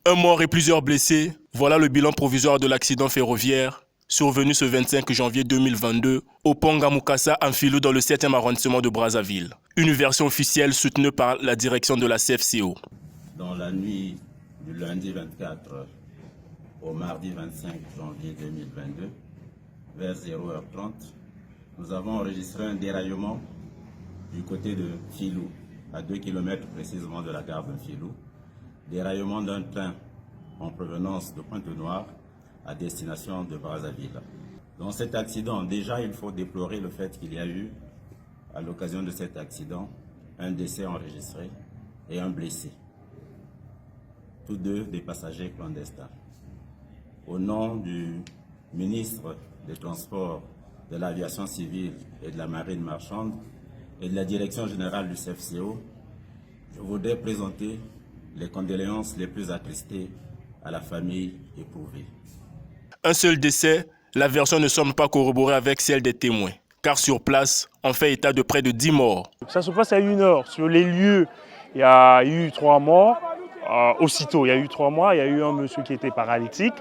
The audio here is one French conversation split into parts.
Un mort et plusieurs blessés, voilà le bilan provisoire de l'accident ferroviaire survenu ce 25 janvier 2022 au pont Ngamukasa en Filou dans le 7e arrondissement de Brazzaville. Une version officielle soutenue par la direction de la CFCO. Dans la nuit du lundi 24 au mardi 25 janvier 2022, vers 0h30, nous avons enregistré un déraillement du côté de Filou, à 2 km précisément de la gare de Filou. Déraillement d'un train en provenance de Pointe-Noire à destination de Brazzaville. Dans cet accident, déjà il faut déplorer le fait qu'il y a eu, à l'occasion de cet accident, un décès enregistré et un blessé. Tous deux des passagers clandestins. Au nom du ministre des Transports, de l'Aviation civile et de la Marine marchande et de la Direction générale du CFCO, je voudrais présenter les condoléances les plus attristées à la famille éprouvée. Un seul décès, la version ne semble pas corroborée avec celle des témoins, car sur place, on fait état de près de 10 morts. Ça se passe à 1 heure. Sur les lieux, il y a eu 3 morts. Aussitôt, il y a eu 3 morts. Il y a eu un monsieur qui était paralytique.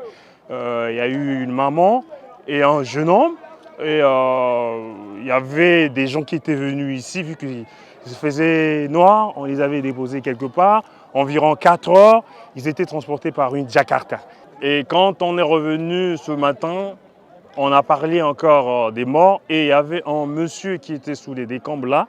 Il y a eu une maman et un jeune homme. Et il y avait des gens qui étaient venus ici, vu qu'il se faisait noir, on les avait déposés quelque part. Environ 4 heures, ils étaient transportés par une Jakarta. Et quand on est revenu ce matin, on a parlé encore des morts et il y avait un monsieur qui était sous les décombres là.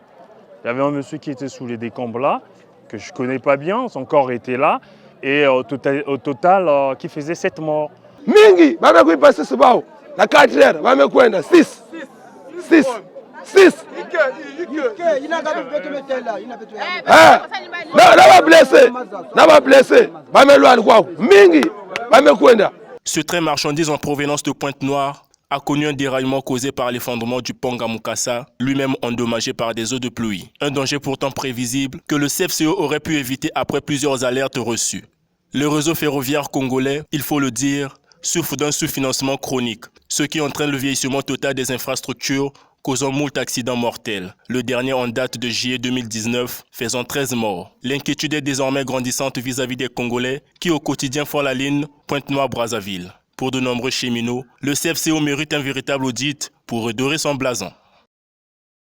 Il y avait un monsieur qui était sous les décombres là, que je ne connais pas bien, son corps était là. Et au total qui faisait 7 morts. Mingi, la 4 heures, va me kwenda 6. 6. 6. Ce train marchandise en provenance de Pointe-Noire a connu un déraillement causé par l'effondrement du pont Ngamukasa, lui-même endommagé par des eaux de pluie. Un danger pourtant prévisible que le CFCO aurait pu éviter après plusieurs alertes reçues. Le réseau ferroviaire congolais, il faut le dire, souffre d'un sous-financement chronique, ce qui entraîne le vieillissement total des infrastructures, causant moult accidents mortels. Le dernier en date de juillet 2019, faisant 13 morts. L'inquiétude est désormais grandissante vis-à-vis des Congolais qui au quotidien font la ligne Pointe-Noire-Brazzaville. Pour de nombreux cheminots, le CFCO mérite un véritable audit pour redorer son blason.